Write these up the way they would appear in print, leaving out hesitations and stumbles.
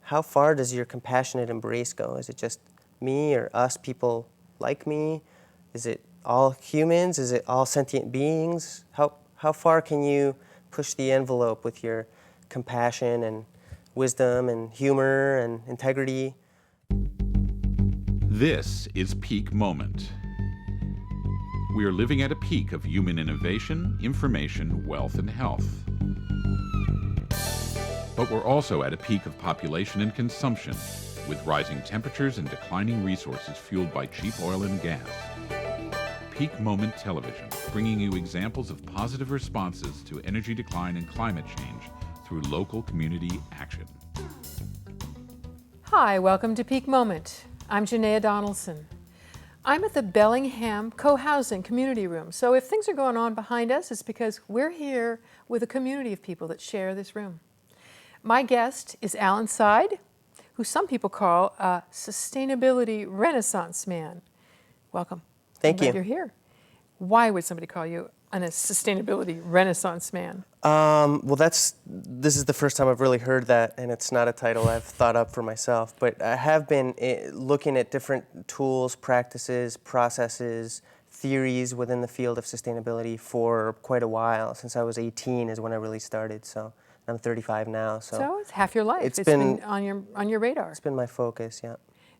how far does your compassionate embrace go? Is it just me or us, people like me? Is it all humans? Is it all sentient beings? How far can you push the envelope with your compassion and wisdom and humor and integrity? This is Peak Moment. We are living at a peak of human innovation, information, wealth, and health. But we're also at a peak of population and consumption, with rising temperatures and declining resources fueled by cheap oil and gas. Peak Moment Television, bringing you examples of positive responses to energy decline and climate change through local community action. Hi, welcome to Peak Moment. I'm Janaea Donaldson. I'm at the Bellingham Co-Housing Community Room. So if things are going on behind us, it's because we're here with a community of people that share this room. My guest is Alan Side, who some people call a sustainability renaissance man. Welcome. Thank you. I'm glad you're here. Why would somebody call you a sustainability renaissance man? Well, this is the first time I've really heard that, and it's not a title I've thought up for myself, but I have been looking at different tools, practices, processes, theories within the field of sustainability for quite a while. Since I was 18 is when I really started, so I'm 35 now. So it's half your life. It's been on your radar. It's been my focus, yeah.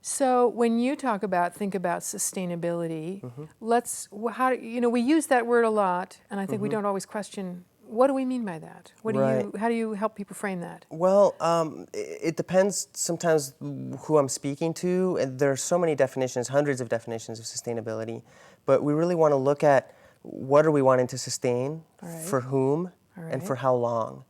So when you think about sustainability, we use that word a lot, and I think we don't always question, what do we mean by that? How do you help people frame that? Well, it depends sometimes who I'm speaking to, and there are so many definitions, hundreds of definitions of sustainability, but we really want to look at what are we wanting to sustain, for whom, and for how long.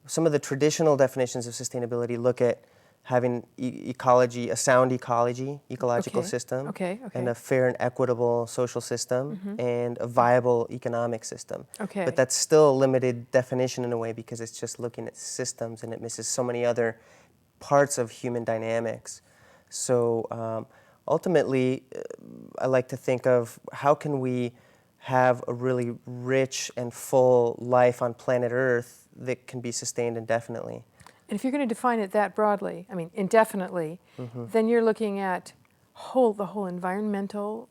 Some of the traditional definitions of sustainability look at having a sound ecological system, and a fair and equitable social system, and a viable economic system. But that's still a limited definition in a way because it's just looking at systems and it misses so many other parts of human dynamics. So ultimately, I like to think of how can we have a really rich and full life on planet Earth that can be sustained indefinitely. And if you're going to define it that broadly, indefinitely, then you're looking at the whole environmental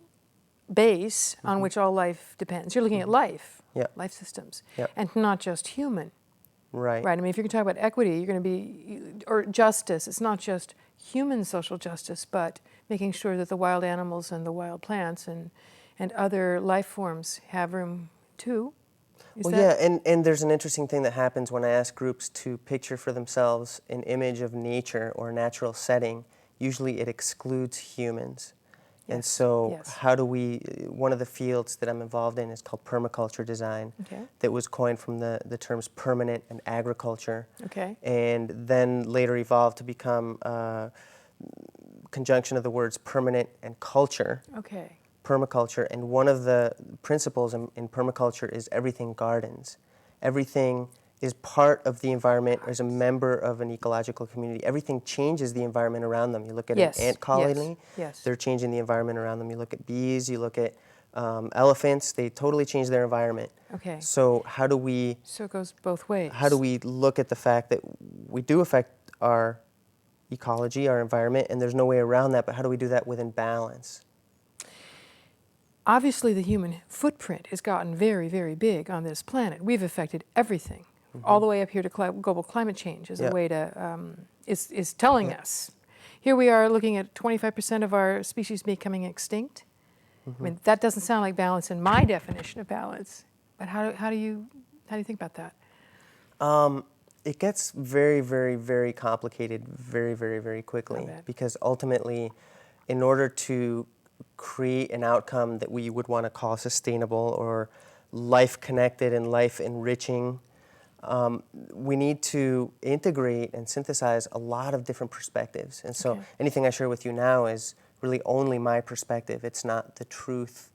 base on which all life depends. You're looking at life systems, and not just human. Right. If you're going to talk about equity, you're going to be, or justice, it's not just human social justice, but making sure that the wild animals and the wild plants and other life forms have room too. And there's an interesting thing that happens when I ask groups to picture for themselves an image of nature or a natural setting. Usually it excludes humans. And so how do one of the fields that I'm involved in is called permaculture design, that was coined from the terms permanent and agriculture, and then later evolved to become a conjunction of the words permanent and culture. Permaculture, and one of the principles in permaculture is everything gardens. Everything is part of the environment, is a member of an ecological community. Everything changes the environment around them. You look at an ant colony, they're changing the environment around them. You look at bees, you look at elephants, they totally change their environment. So how do we... So it goes both ways. How do we look at the fact that we do affect our ecology, our environment, and there's no way around that, but how do we do that within balance? Obviously, the human footprint has gotten very, very big on this planet. We've affected everything, all the way up here to global climate change as a way to, is telling us. Here we are looking at 25% of our species becoming extinct. That doesn't sound like balance in my definition of balance, but how do you think about that? It gets very, very, very complicated very, very, very quickly, because ultimately, in order to create an outcome that we would want to call sustainable or life-connected and life-enriching, we need to integrate and synthesize a lot of different perspectives. And so anything I share with you now is really only my perspective. It's not the truth,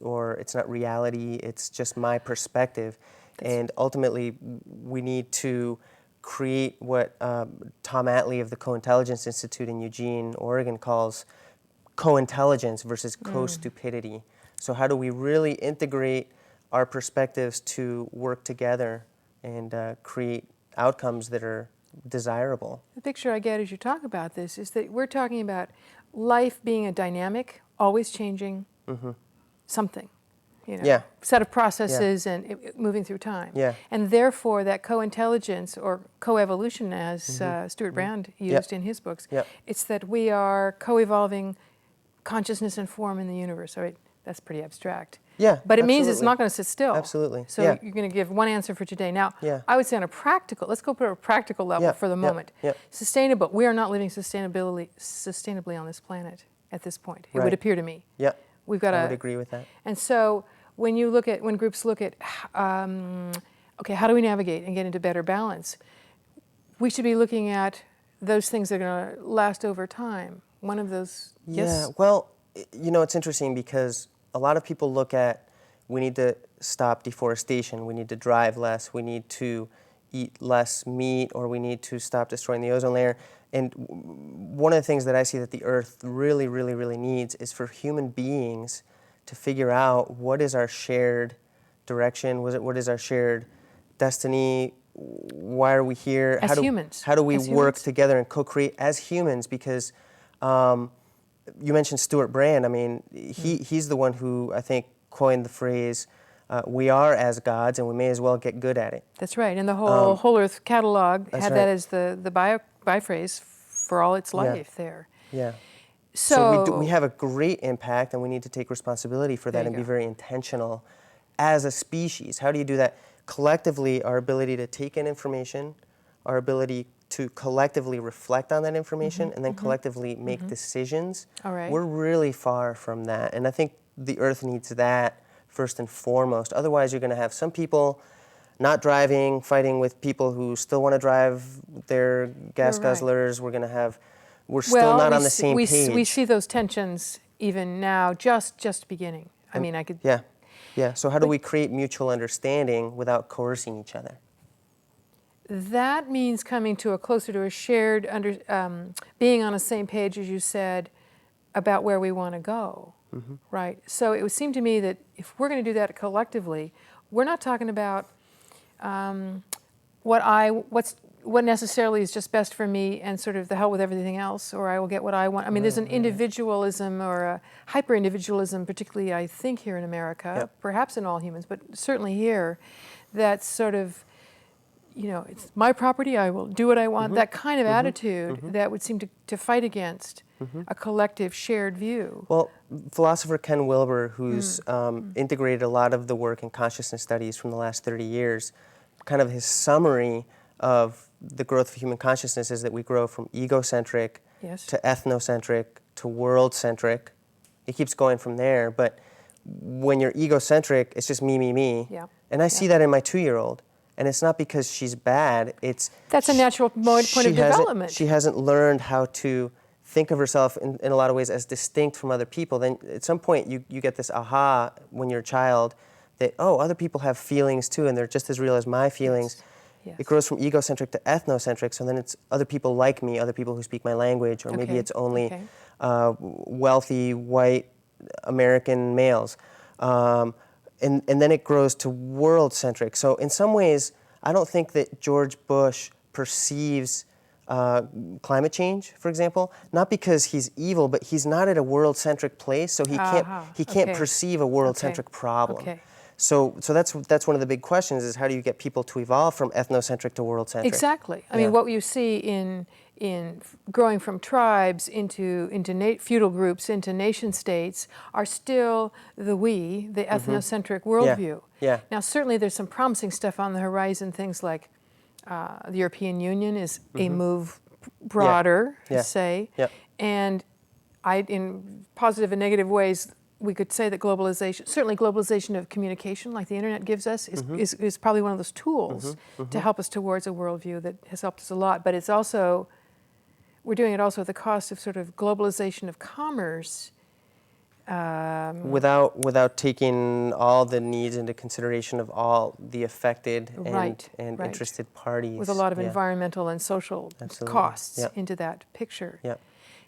or it's not reality, it's just my perspective. And ultimately, we need to create what Tom Atlee of the Co-Intelligence Institute in Eugene, Oregon calls co-intelligence versus co-stupidity. So how do we really integrate our perspectives to work together and create outcomes that are desirable. The picture I get as you talk about this is that we're talking about life being a dynamic, always changing something, you know, Yeah. set of processes and moving through time. Yeah. And therefore that co-intelligence or coevolution, as Stuart Brand used in his books, it's that we are co-evolving consciousness and form in the universe. All right, that's pretty abstract. Yeah, but it means it's absolutely. not going to sit still. Absolutely. So Yeah. you're going to give one answer for today. Now, Yeah. I would say on a practical, let's go put a practical level for the moment. Sustainable. We are not living sustainably on this planet at this point. It would appear to me. Yeah. We've got I would agree with that. And so when groups look at, okay, how do we navigate and get into better balance? We should be looking at those things that are going to last over time. One of those. Yeah. Yes. Well, you know, it's interesting because a lot of people look at, we need to stop deforestation, we need to drive less, we need to eat less meat, or we need to stop destroying the ozone layer. And one of the things that I see that the Earth really, really, really needs is for human beings to figure out what is our shared direction, what is our shared destiny, why are we here? As humans. How do we As work humans. together and co-create as humans? Because you mentioned Stuart Brand. I mean, he's the one who I think coined the phrase, we are as gods and we may as well get good at it. That's right. And the whole Earth catalog had right. that as the by phrase for all its life there. Yeah. So we have a great impact and we need to take responsibility for that and be very intentional as a species. How do you do that? Collectively, our ability to take in information, our ability to collectively reflect on that information and then collectively make decisions. All right. We're really far from that. And I think the Earth needs that first and foremost. Otherwise, you're going to have some people not driving, fighting with people who still want to drive their gas guzzlers. We're still not on the same page. We see those tensions even now, just beginning. I mean, I could... Yeah. So how do we create mutual understanding without coercing each other? That means coming to a shared, being on the same page, as you said, about where we want to go, right? So it would seem to me that if we're going to do that collectively, we're not talking about what necessarily is just best for me and sort of the hell with everything else, or I will get what I want. I mean, there's an individualism or a hyper-individualism, particularly I think here in America, perhaps in all humans, but certainly here, that's sort of, you know, it's my property, I will do what I want, that kind of attitude that would seem to fight against a collective shared view. Well, philosopher Ken Wilber, who's integrated a lot of the work in consciousness studies from the last 30 years, kind of his summary of the growth of human consciousness is that we grow from egocentric to ethnocentric to world-centric. It keeps going from there, but when you're egocentric, it's just me, me, me. Yeah. And I see that in my 2-year-old. And it's not because she's bad, That's a natural point of development. She hasn't learned how to think of herself in a lot of ways as distinct from other people. Then at some point you get this aha when you're a child that, oh, other people have feelings too and they're just as real as my feelings. Yes. It grows from egocentric to ethnocentric, so then it's other people like me, other people who speak my language, or maybe it's only wealthy, white, American males. And then it grows to world-centric. So in some ways, I don't think that George Bush perceives climate change, for example, not because he's evil, but he's not at a world-centric place, so he can't perceive a world-centric problem. Okay. So that's one of the big questions is how do you get people to evolve from ethnocentric to world-centric? Exactly. I mean, what you see in growing from tribes into feudal groups, into nation states, are still the ethnocentric worldview. Yeah. Now, certainly there's some promising stuff on the horizon, things like the European Union is a move broader, say, and in positive and negative ways, we could say that globalization, certainly globalization of communication like the internet gives us is probably one of those tools to help us towards a worldview that has helped us a lot. But it's also, we're doing it also at the cost of sort of globalization of commerce. Without taking all the needs into consideration of all the affected and interested parties. With a lot of environmental and social costs into that picture.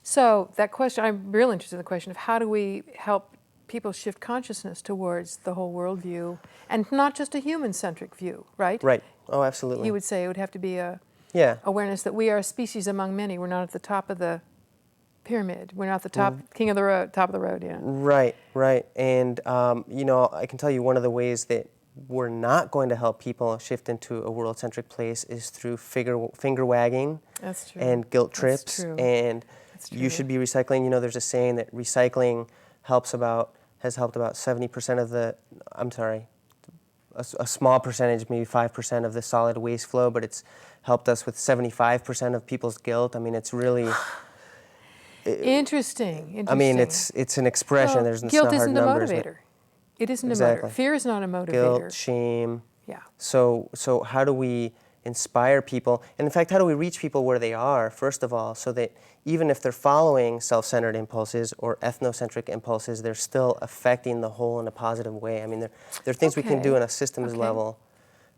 So that question, I'm real interested in the question of how do we help people shift consciousness towards the whole worldview and not just a human-centric view, right? Right. Oh, absolutely. You would say it would have to be a Yeah. awareness that we are a species among many. We're not at the top of the pyramid. We're not the top, king of the road, top of the road, yeah. Right, right. And, I can tell you one of the ways that we're not going to help people shift into a world-centric place is through finger wagging That's true. and guilt That's trips. true. And That's you true. should be recycling. There's a saying that recycling has helped about 70% of a small percentage, maybe 5% of the solid waste flow, but it's helped us with 75% of people's guilt. I mean, it's really... Interesting. I mean, it's an expression. Well, It's guilt not hard isn't a numbers. motivator. It isn't a Exactly. motivator. Fear is not a motivator. Guilt, shame. Yeah. So how do we inspire people? And in fact, how do we reach people where they are, first of all, so that even if they're following self-centered impulses or ethnocentric impulses, they're still affecting the whole in a positive way? I mean, there are things we can do on a systems level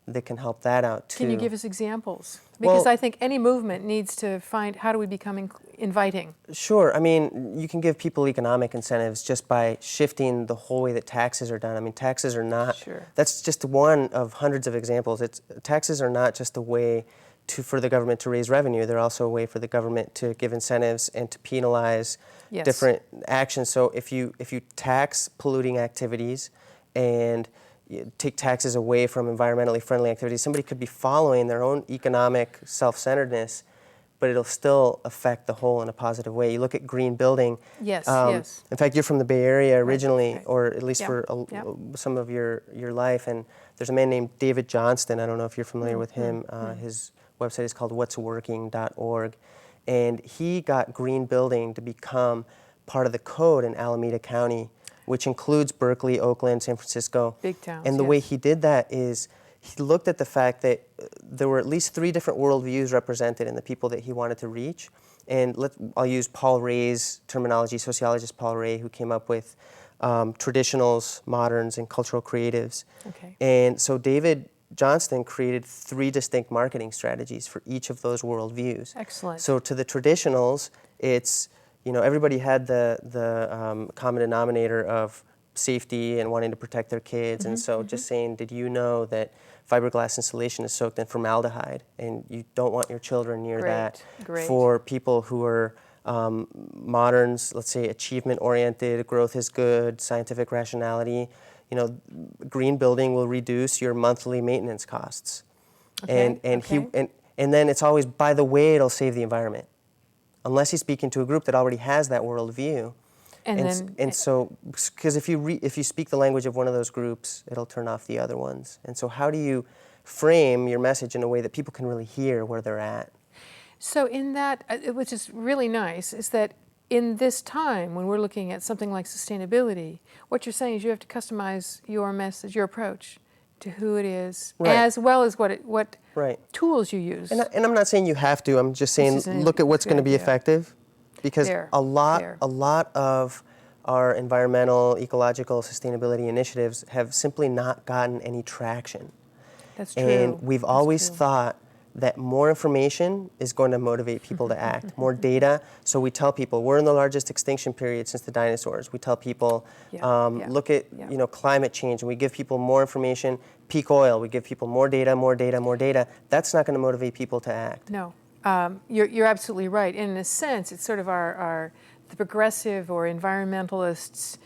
that can help that out too. Can you give us examples? Because Well, I think any movement needs to find how do we become inviting. Sure. I mean, you can give people economic incentives just by shifting the whole way that taxes are done. I mean, taxes are not, that's just one of hundreds of examples. Taxes are not just a way for the government to raise revenue. They're also a way for the government to give incentives and to penalize different actions. So if you tax polluting activities and you take taxes away from environmentally friendly activities, somebody could be following their own economic self-centeredness, but it'll still affect the whole in a positive way. You look at green building. Yes, yes. In fact, you're from the Bay Area originally, right. or at least for some of your life. And there's a man named David Johnston. I don't know if you're familiar with him. His website is called whatsworking.org. And he got green building to become part of the code in Alameda County, which includes Berkeley, Oakland, San Francisco. Big towns, And the way he did that is he looked at the fact that there were at least 3 different worldviews represented in the people that he wanted to reach. And I'll use Paul Ray's terminology, sociologist Paul Ray, who came up with traditionals, moderns, and cultural creatives. Okay. And so David Johnston created 3 distinct marketing strategies for each of those worldviews. Excellent. So to the traditionals, it's, everybody had the common denominator of safety and wanting to protect their kids. And so just saying, did you know that fiberglass insulation is soaked in formaldehyde and you don't want your children near that? For people who are moderns, let's say achievement-oriented, growth is good, scientific rationality, green building will reduce your monthly maintenance costs. And then it's always, by the way, it'll save the environment. Unless he's speaking to a group that already has that worldview. And so, because if you speak the language of one of those groups, it'll turn off the other ones. And so how do you frame your message in a way that people can really hear where they're at? So in that, which is really nice, is that in this time when we're looking at something like sustainability, what you're saying is you have to customize your message, your approach to who it is, as well as what tools you use. And I'm not saying you have to. I'm just saying look at what's going to be effective, because a lot of our environmental, ecological, sustainability initiatives have simply not gotten any traction. That's true. And we've always thought that more information is going to motivate people to act, more data. So we tell people, we're in the largest extinction period since the dinosaurs. We tell people, look at climate change, and we give people more information. Peak oil, we give people more data, more data, more data. That's not going to motivate people to act. No, you're absolutely right. In a sense, it's sort of the progressive or environmentalists'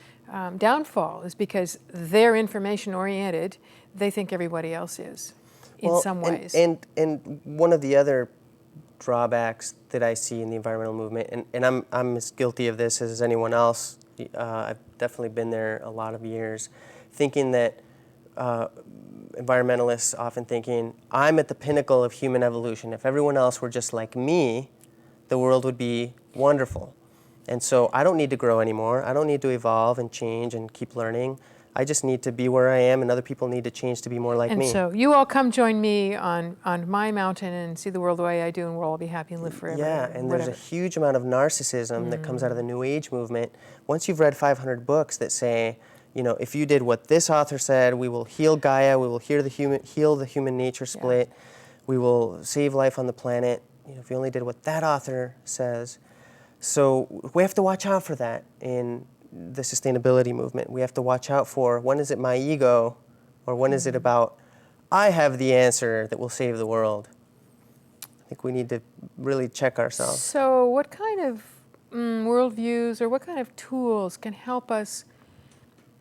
downfall is because they're information-oriented. They think everybody else is. In some ways. And one of the other drawbacks that I see in the environmental movement, and I'm as guilty of this as anyone else, I've definitely been there a lot of years, thinking that environmentalists often thinking, I'm at the pinnacle of human evolution. If everyone else were just like me, the world would be wonderful. And so I don't need to grow anymore. I don't need to evolve and change and keep learning. I just need to be where I am, and other people need to change to be more like me. And so you all come join me on my mountain and see the world the way I do, and we'll all be happy and live forever. Yeah, and there's a huge amount of narcissism that comes out of the New Age movement. Once you've read 500 books that say, if you did what this author said, we will heal Gaia, we will heal the human nature split, we will save life on the planet. If you only did what that author says. So we have to watch out for that in the sustainability movement. We have to watch out for, when is it my ego, or when is it about, I have the answer that will save the world? think we need to really check ourselves. So what kind of worldviews or what kind of tools can help us,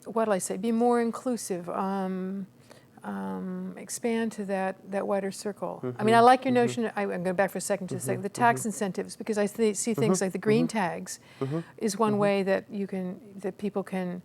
what will I say, be more inclusive, expand to that wider circle? I mean, I like your notion, I'm going back for a second to say the tax incentives, because I see things like the green tags is one way that that people can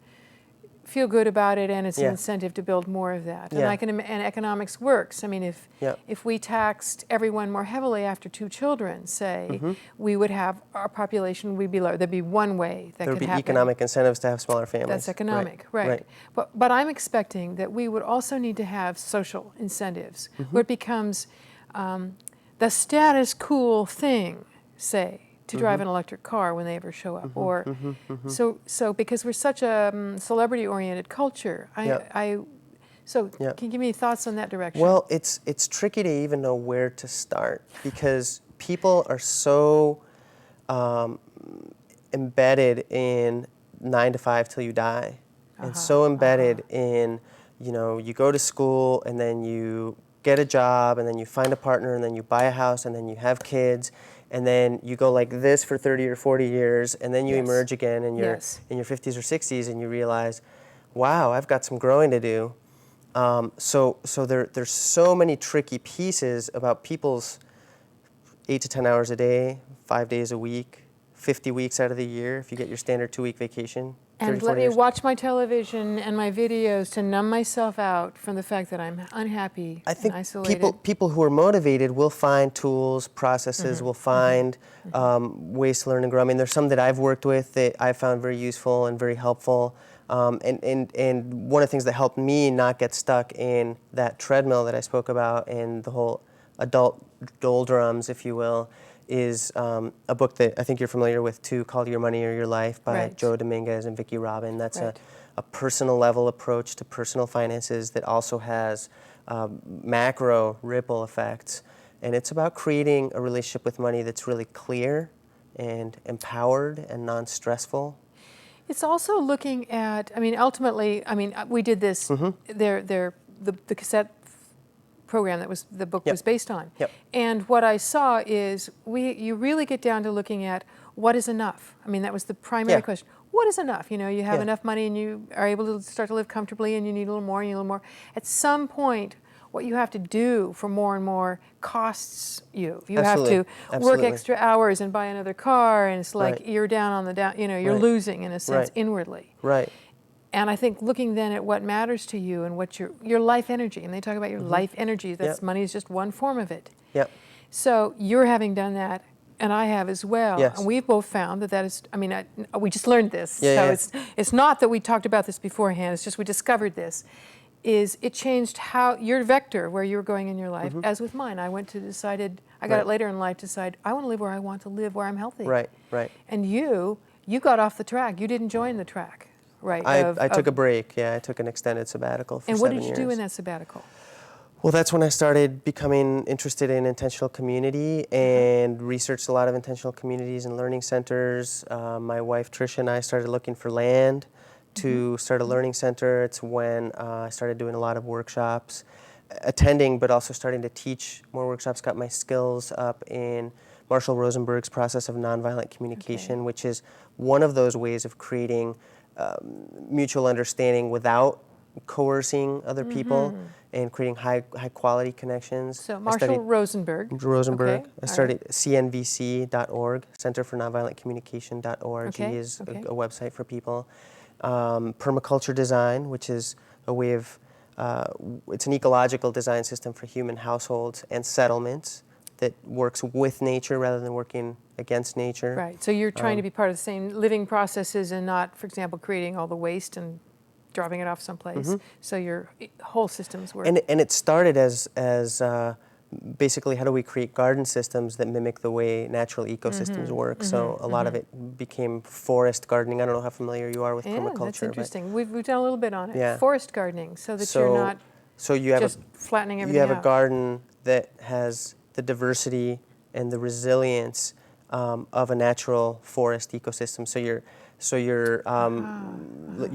feel good about it, and it's an incentive to build more of that. And and economics works. I mean, if we taxed everyone more heavily after 2 children, say, we would have our population would be lower. There'd be one way that could happen. There'd be economic incentives to have smaller families. That's economic, right. But I'm expecting that we would also need to have social incentives, where it becomes the status cool thing, say, to drive an electric car when they ever show up, or so because we're such a celebrity-oriented culture. So can you give me thoughts on that direction? Well, it's tricky to even know where to start, because people are so embedded in 9 to 5 till you die, and so embedded in, you know, you go to school and then you get a job and then you find a partner and then you buy a house and then you have kids. And then you go like this for 30 or 40 years, and then you emerge again in your 50s or 60s, and you realize, wow, I've got some growing to do. So there's so many tricky pieces about people's 8 to 10 hours a day, 5 days a week, 50 weeks out of the year, if you get your standard 2-week vacation. And let me watch my television and my videos to numb myself out from the fact that I'm unhappy and isolated. People who are motivated will find tools, processes, will find ways to learn and grow. I mean, there's some that I've worked with that I found very useful and very helpful. And one of the things that helped me not get stuck in that treadmill that I spoke about and the whole adult doldrums, if you will, is a book that I think you're familiar with too, called Your Money or Your Life by Joe Dominguez and Vicki Robin. That's a personal level approach to personal finances that also has macro ripple effects. And it's about creating a relationship with money that's really clear and empowered and non-stressful. It's also looking at, I mean, ultimately, I mean, we did this, the cassette program that the book was based on. And what I saw is you really get down to looking at what is enough. I mean, that was the primary question. What is enough? You know, you have enough money and you are able to start to live comfortably, and you need a little more and you need a little more. At some point, what you have to do for more and more costs you. You have to work extra hours and buy another car, and it's like you're down on the you know, you're losing in a sense inwardly. And I think looking then at what matters to you and what your life energy, and they talk about your life energy, that's money is just one form of it. So you're having done that, and I have as well. And we've both found that is, I mean, we just learned this. So it's not that we talked about this beforehand, it's just we discovered this. Is it changed how your vector, where you were going in your life, as with mine. I went to decided, I got it later in life, decide I want to live where I want to live, where I'm healthy. And you got off the track. You didn't join the track. I took a break. I took an extended sabbatical for 7 years. And what did you do in that sabbatical? Well, that's when I started becoming interested in intentional community and researched a lot of intentional communities and learning centers. My wife, Tricia, and I started looking for land to start a learning center. It's when I started doing a lot of workshops, attending, but also starting to teach more workshops, got my skills up in Marshall Rosenberg's process of nonviolent communication, which is one of those ways of creating mutual understanding without coercing other people and creating high quality connections. So Marshall Rosenberg. I started cnvc.org, Center for Nonviolent Communication.org is a website for people. Permaculture design, which is a way of, it's an ecological design system for human households and settlements that works with nature rather than working against nature. Right, so you're trying to be part of the same living processes and not, for example, creating all the waste and dropping it off someplace. So your whole systems work. And it started as basically how do we create garden systems that mimic the way natural ecosystems work. So a lot of it became forest gardening. I don't know how familiar you are with permaculture. That's interesting. We've done a little bit on it. Forest gardening, so that you're not just flattening everything out. You have a garden that has the diversity and the resilience of a natural forest ecosystem. So your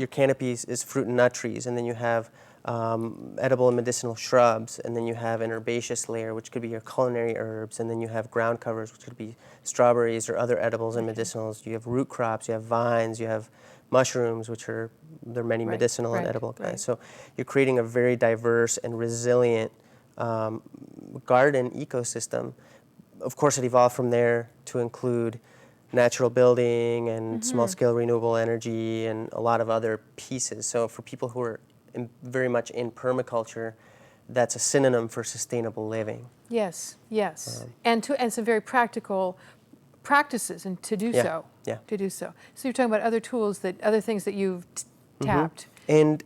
canopy is fruit and nut trees, and then you have edible and medicinal shrubs, and then you have an herbaceous layer, which could be your culinary herbs, and then you have ground covers, which could be strawberries or other edibles and medicinals. You have root crops, you have vines, you have mushrooms, which are, there are many medicinal and edible kinds. So you're creating a very diverse and resilient garden ecosystem. Of course, it evolved from there to include natural building and small-scale renewable energy and a lot of other pieces. So for people who are very much in permaculture, that's a synonym for sustainable living. Yes, yes, and some very practical practices and to do so. Yeah. To do so. So you're talking about other tools other things that you've tapped. And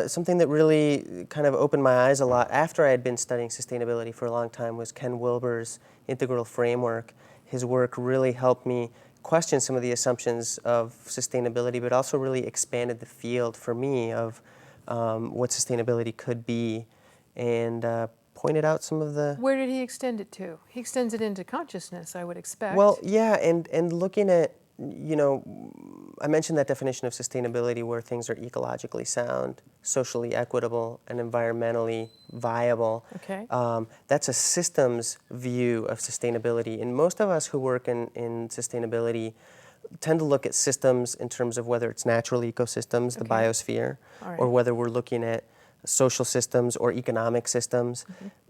something that really kind of opened my eyes a lot after I had been studying sustainability for a long time was Ken Wilber's integral framework. His work really helped me question some of the assumptions of sustainability, but also really expanded the field for me of what sustainability could be, and pointed out some of the... Where did he extend it to? He extends it into consciousness, I would expect. Well, yeah, and looking at, you know, I mentioned that definition of sustainability where things are ecologically sound, socially equitable, and environmentally viable. Okay. That's a systems view of sustainability. And most of us who work in sustainability tend to look at systems in terms of whether it's natural ecosystems, the biosphere, or whether we're looking at social systems or economic systems.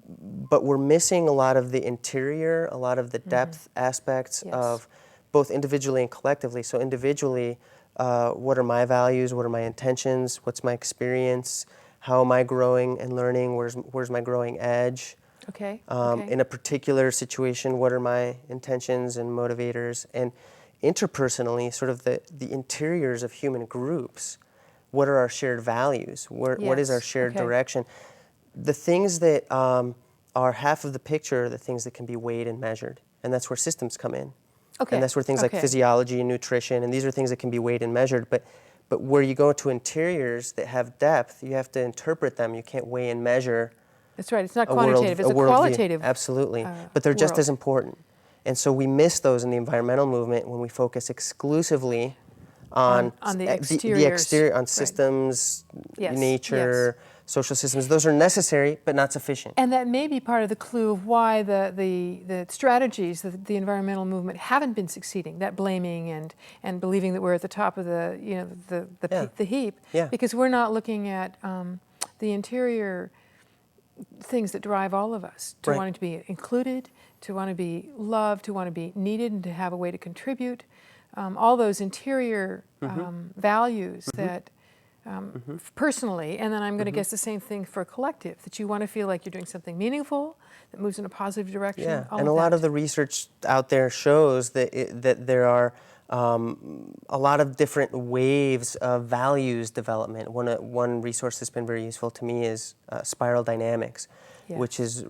But we're missing a lot of the interior, a lot of the depth aspects of both individually and collectively. So individually, what are my values? What are my intentions? What's my experience? How am I growing and learning? Where's my growing edge? Okay. In a particular situation, what are my intentions and motivators? And interpersonally, sort of the interiors of human groups. What are our shared values? What is our shared direction? The things that are half of the picture are the things that can be weighed and measured. And that's where systems come in. Okay. And that's where things like physiology and nutrition, and these are things that can be weighed and measured. But where you go to interiors that have depth, you have to interpret them. You can't weigh and measure. That's right. It's not quantitative. It's a qualitative. Absolutely. But they're just as important. And so we miss those in the environmental movement when we focus exclusively on the exterior, on systems, nature, social systems. Those are necessary, but not sufficient. And that may be part of the clue of why the strategies that the environmental movement haven't been succeeding. That blaming and believing that we're at the top of the heap, because we're not looking at the interior things that drive all of us to wanting to be included, to want to be loved, to want to be needed, and to have a way to contribute. All those interior values that personally, and then I'm going to guess the same thing for a collective, that you want to feel like you're doing something meaningful, that moves in a positive direction. Yeah, and a lot of the research out there shows that that there are a lot of different waves of values development. One resource that's been very useful to me is Spiral Dynamics, which is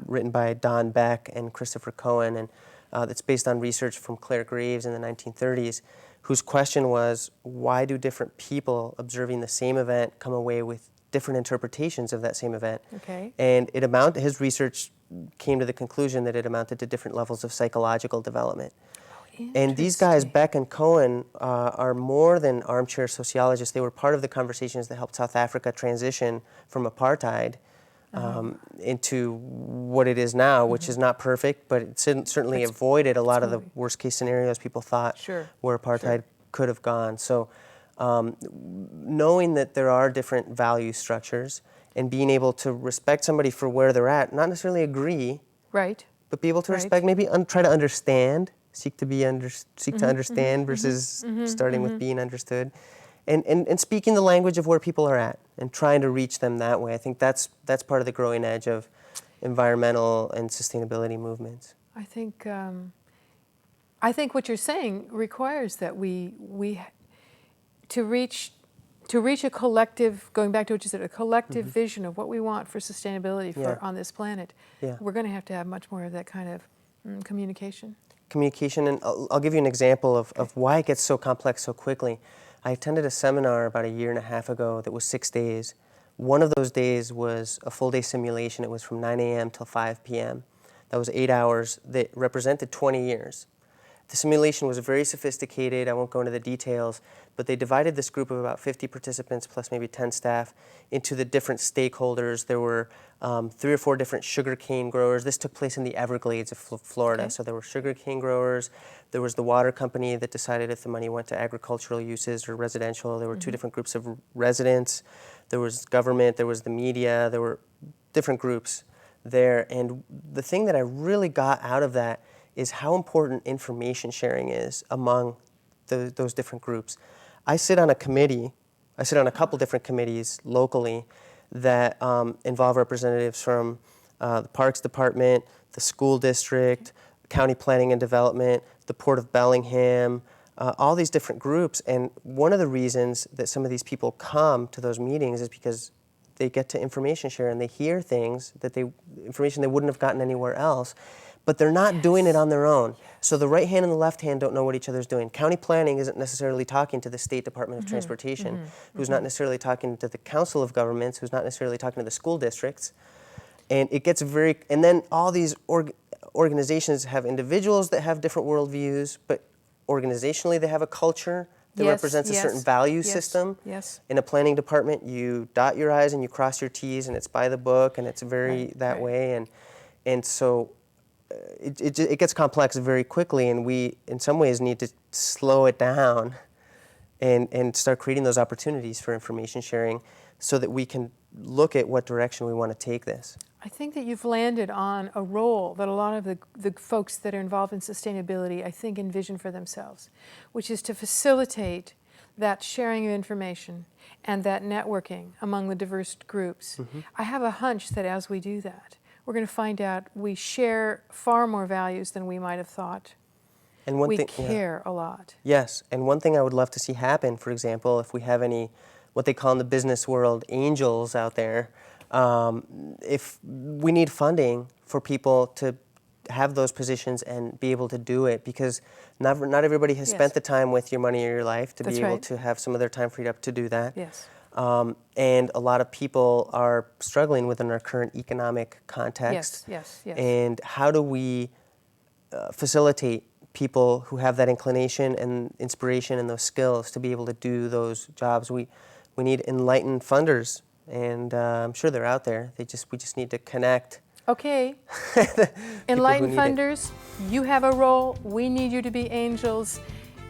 written by Don Beck and Christopher Cohen, and that's based on research from Claire Graves in the 1930s, whose question was, why do different people observing the same event come away with different interpretations of that same event? Okay. And his research came to the conclusion that it amounted to different levels of psychological development. And these guys, Beck and Cohen, are more than armchair sociologists. They were part of the conversations that helped South Africa transition from apartheid into what it is now, which is not perfect, but it certainly avoided a lot of the worst case scenarios people thought where apartheid could have gone. So knowing that there are different value structures and being able to respect somebody for where they're at, not necessarily agree, but be able to respect, maybe try to understand, seek to understand versus starting with being understood. And speaking the language of where people are at and trying to reach them that way. I think that's part of the growing edge of environmental and sustainability movements. I think what you're saying requires that we to reach a collective, going back to what you said, a collective vision of what we want for sustainability on this planet. We're going to have much more of that kind of communication. Communication, and I'll give you an example of why it gets so complex so quickly. I attended a seminar about 1.5 years ago that was 6 days. One of those days was a full-day simulation. It was from 9 a.m. till 5 p.m. That was 8 hours that represented 20 years. At The simulation was very sophisticated. I won't go into the details, but they divided this group of about 50 participants plus maybe 10 staff into the different stakeholders. There were 3 or 4 different sugarcane growers. This took place in the Everglades of Florida. Okay. So there were sugarcane growers. There was the water company that decided if the money went to agricultural uses or residential. There were 2 different groups of residents. There was government. There was the media. There were different groups there. And the thing that I really got out of that is how important information sharing is among those different groups. I sit on a committee, I sit on a couple different committees locally that involve representatives from the Parks Department, the school district, county planning and development, the Port of Bellingham, all these different groups. And one of the reasons that some of these people come to those meetings is because they get to information share and they hear things information they wouldn't have gotten anywhere else. But they're not doing it on their own. So the right hand and the left hand don't know what each other's doing. County planning isn't necessarily talking to the State Department of Transportation, who's not necessarily talking to the Council of Governments, who's not necessarily talking to the school districts. And it gets and then all these organizations have individuals that have different worldviews, but organizationally they have a culture that represents a certain value system. Yes. In a planning department, you dot your I's and you cross your T's, and it's by the book, and it's very way. And so it gets complex very quickly, and we, in some ways, need to slow it down and start creating those opportunities for information sharing so that we can look at what direction we want to take this. I think that you've landed on a role that a lot of the folks that are involved in sustainability, I think, envision for themselves, which is to facilitate that sharing of information and that networking among the diverse groups. I have a hunch that as we do that, we're going to find out we share far more values than we might have thought. And one we thing, care a lot. Yes, and one thing I would love to see happen, for example, if we have any, what they call in the business world, angels out there, if we need funding for people to have those positions and be able to do it, because not everybody has spent the time with your money or your life to be able to have some of their time freed up to do that. Yes. And a lot of people are struggling within our current economic context. Yes. And how do we facilitate people who have that inclination and inspiration and those skills to be able to do those jobs? We need enlightened funders, and I'm sure they're out there. We just need to connect. Okay. Enlightened funders, you have a role. We need you to be angels.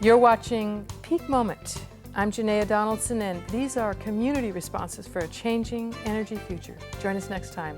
You're watching Peak Moment. I'm Janaea Donaldson, and these are community responses for a changing energy future. Join us next time.